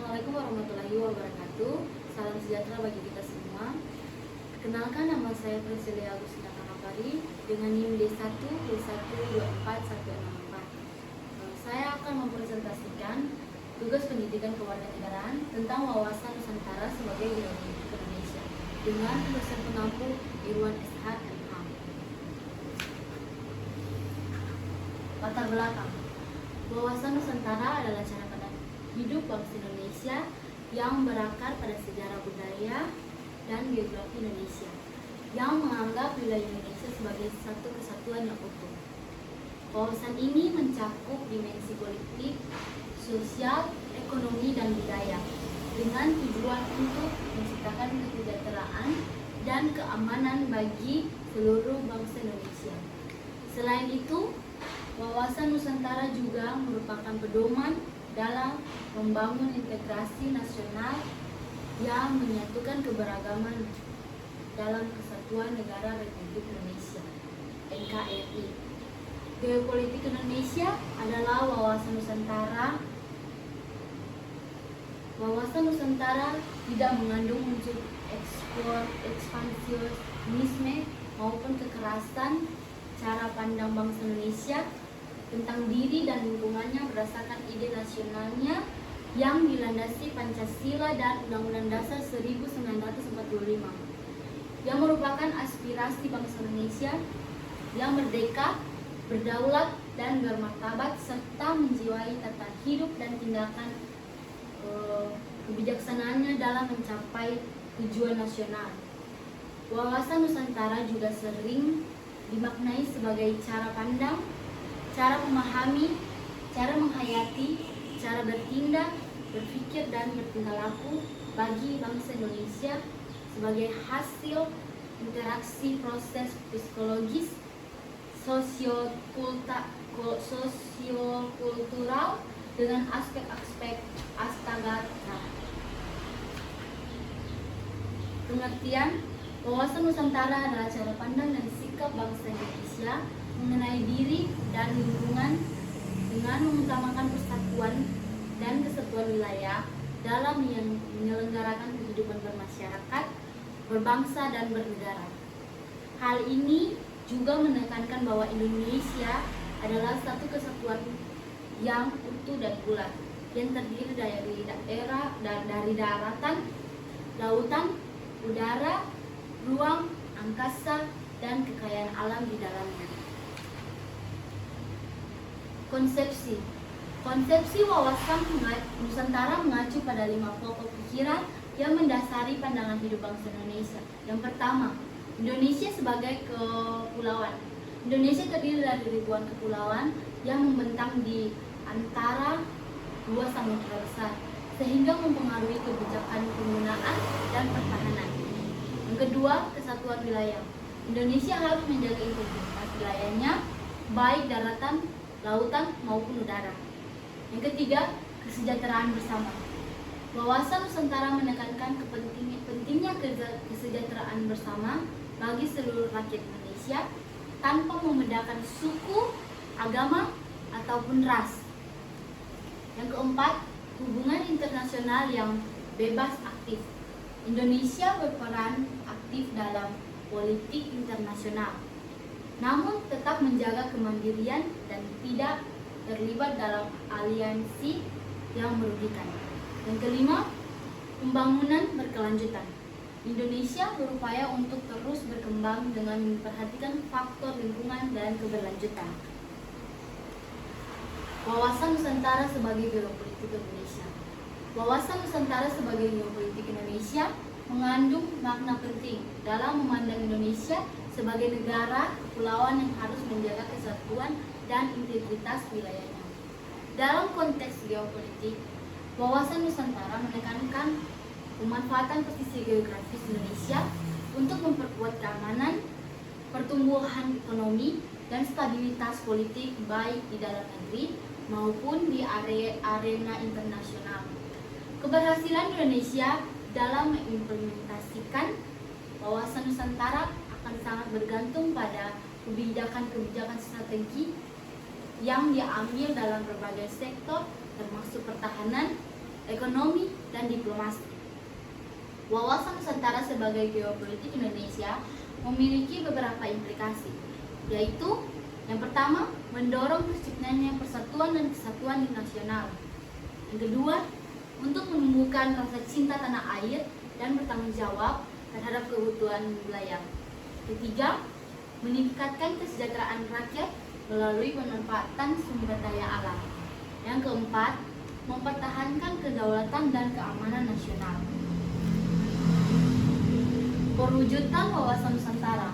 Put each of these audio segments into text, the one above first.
Assalamualaikum warahmatullahi wabarakatuh. Salam sejahtera bagi kita semua. Kenalkan, nama saya Priscilia Agustina Kakapari dengan NIM D1 D1241164. Saya akan mempresentasikan tugas pendidikan kewarganegaraan tentang wawasan Nusantara sebagai geopolitik Indonesia dengan dosen pengampu Irwan SH MH. Latar belakang. Wawasan Nusantara adalah cara pandang hidup bangsa Indonesia yang berakar pada sejarah budaya dan geografi Indonesia, yang menganggap wilayah Indonesia sebagai satu kesatuan yang utuh. Wawasan ini mencakup dimensi politik, sosial, ekonomi, dan budaya, dengan tujuan untuk menciptakan kesejahteraan dan keamanan bagi seluruh bangsa Indonesia. Selain itu, wawasan Nusantara juga merupakan pedoman dalam membangun integrasi nasional yang menyatukan keberagaman dalam Kesatuan Negara Republik Indonesia (NKRI). Geopolitik Indonesia adalah wawasan Nusantara. Wawasan Nusantara tidak mengandung unsur ekspansionisme maupun kekerasan. Cara pandang bangsa Indonesia tentang diri dan lingkungannya berdasarkan ide nasionalnya yang dilandasi Pancasila dan Undang-Undang Dasar 1945, yang merupakan aspirasi bangsa Indonesia yang merdeka, berdaulat, dan bermartabat, serta menjiwai tata hidup dan tindakan kebijaksanaannya dalam mencapai tujuan nasional. Wawasan Nusantara juga sering dimaknai sebagai cara pandang, cara memahami, cara menghayati, cara bertindak, berpikir, dan bertingkah laku bagi bangsa Indonesia sebagai hasil interaksi proses psikologis, sosiokultural dengan aspek-aspek astagata. Pengertian wawasan Nusantara adalah cara pandang dan sikap bangsa Indonesia mengenai diri dan lingkungan dengan mengutamakan persatuan dan kesatuan wilayah dalam menyelenggarakan kehidupan bermasyarakat, berbangsa, dan bernegara. Hal ini juga menekankan bahwa Indonesia adalah satu kesatuan yang utuh dan bulat, yang terdiri dari daratan, lautan, udara, ruang, angkasa, dan kekayaan alam di dalamnya. Konsepsi wawasan Nusantara mengacu pada 5 pokok pikiran yang mendasari pandangan hidup bangsa Indonesia. Yang pertama, Indonesia sebagai kepulauan. Indonesia terdiri dari ribuan kepulauan yang membentang di antara dua samudra besar, sehingga mempengaruhi kebijakan penggunaan dan pertahanan. Yang kedua, kesatuan wilayah. Indonesia harus menjaga integritas wilayahnya, baik daratan, lautan, maupun udara. Yang ketiga, kesejahteraan bersama. Wawasan Nusantara menekankan pentingnya kesejahteraan bersama bagi seluruh rakyat Indonesia tanpa membedakan suku, agama, ataupun ras. Yang keempat, hubungan internasional yang bebas aktif. Indonesia berperan aktif dalam politik internasional, namun tetap menjaga kemandirian dan tidak terlibat dalam aliansi yang merugikan. Yang kelima, pembangunan berkelanjutan. Indonesia berupaya untuk terus berkembang dengan memperhatikan faktor lingkungan dan keberlanjutan. Wawasan Nusantara sebagai geopolitik Indonesia. Wawasan Nusantara sebagai geopolitik Indonesia mengandung makna penting dalam memandang Indonesia sebagai negara kepulauan yang harus menjaga kesatuan dan integritas wilayahnya. Dalam konteks geopolitik, wawasan Nusantara menekankan pemanfaatan posisi geografis Indonesia untuk memperkuat keamanan, pertumbuhan ekonomi, dan stabilitas politik baik di dalam negeri maupun di arena internasional. Keberhasilan Indonesia dalam mengimplementasikan wawasan Nusantara akan sangat bergantung pada kebijakan-kebijakan strategi yang diambil dalam berbagai sektor termasuk pertahanan, ekonomi, dan diplomasi. Wawasan Nusantara sebagai geopolitik Indonesia memiliki beberapa implikasi, yaitu yang pertama, mendorong terciptanya persatuan dan kesatuan nasional. Yang kedua, untuk menumbuhkan rasa cinta tanah air dan bertanggung jawab terhadap kebutuhan wilayah. Ketiga, meningkatkan kesejahteraan rakyat melalui pemanfaatan sumber daya alam. Yang keempat, mempertahankan kedaulatan dan keamanan nasional. Perwujudan wawasan Nusantara.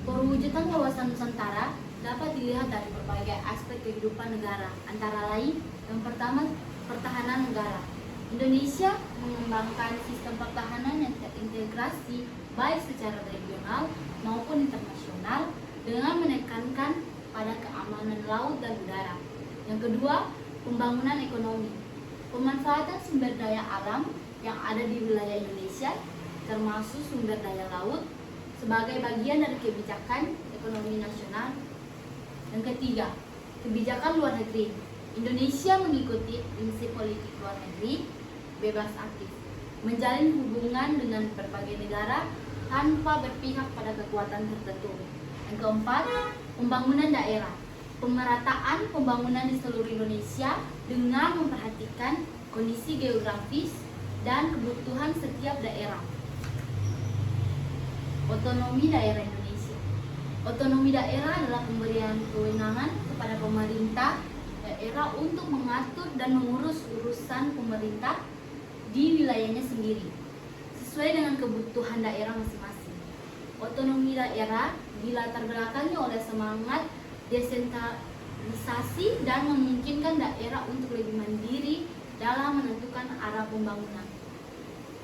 Perwujudan wawasan Nusantara dapat dilihat dari berbagai aspek kehidupan negara, antara lain yang pertama, pertahanan negara. Indonesia mengembangkan sistem pertahanan yang terintegrasi baik secara regional maupun internasional dengan menekankan pada keamanan laut dan udara. Yang kedua, pembangunan ekonomi. Pemanfaatan sumber daya alam yang ada di wilayah Indonesia, termasuk sumber daya laut, sebagai bagian dari kebijakan ekonomi nasional. Yang ketiga, kebijakan luar negeri. Indonesia mengikuti prinsip politik luar negeri bebas aktif, menjalin hubungan dengan berbagai negara tanpa berpihak pada kekuatan tertentu. Yang keempat, pembangunan daerah. Pemerataan pembangunan di seluruh Indonesia dengan memperhatikan kondisi geografis dan kebutuhan setiap daerah. Otonomi daerah Indonesia. Otonomi daerah adalah pemberian kewenangan kepada pemerintah daerah untuk mengatur dan mengurus urusan pemerintah di wilayahnya sendiri, sesuai dengan kebutuhan daerah masing-masing. Otonomi daerah dilatar belakangi oleh semangat desentralisasi dan memungkinkan daerah untuk lebih mandiri dalam menentukan arah pembangunan.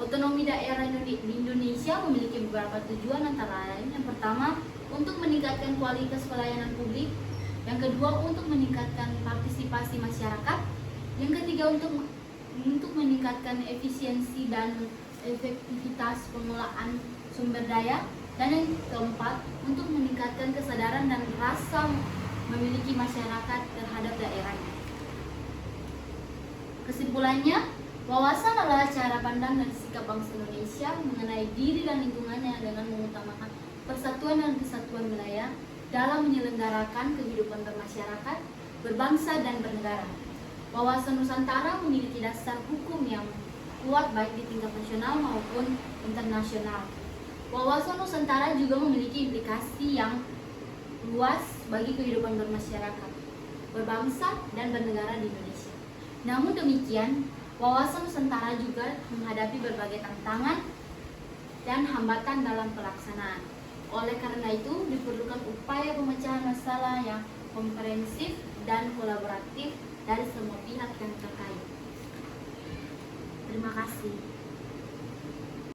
Otonomi daerah di Indonesia memiliki beberapa tujuan, antara lain yang pertama, untuk meningkatkan kualitas pelayanan publik. Yang kedua, untuk meningkatkan partisipasi masyarakat. Yang ketiga, untuk meningkatkan efisiensi dan efektivitas pengelolaan sumber daya. Dan yang keempat, untuk meningkatkan kesadaran dan rasa memiliki masyarakat terhadap daerahnya. Kesimpulannya, wawasan adalah cara pandang dan sikap bangsa Indonesia mengenai diri dan lingkungannya dengan mengutamakan persatuan dan kesatuan wilayah dalam menyelenggarakan kehidupan bermasyarakat, berbangsa, dan bernegara. Wawasan Nusantara memiliki dasar hukum yang kuat baik di tingkat nasional maupun internasional. Wawasan Nusantara juga memiliki implikasi yang luas bagi kehidupan bermasyarakat, berbangsa, dan bernegara di Indonesia. Namun demikian, wawasan Nusantara juga menghadapi berbagai tantangan dan hambatan dalam pelaksanaan. Oleh karena itu, diperlukan upaya pemecahan masalah yang komprehensif dan kolaboratif dari semua pihak yang terkait. Terima kasih.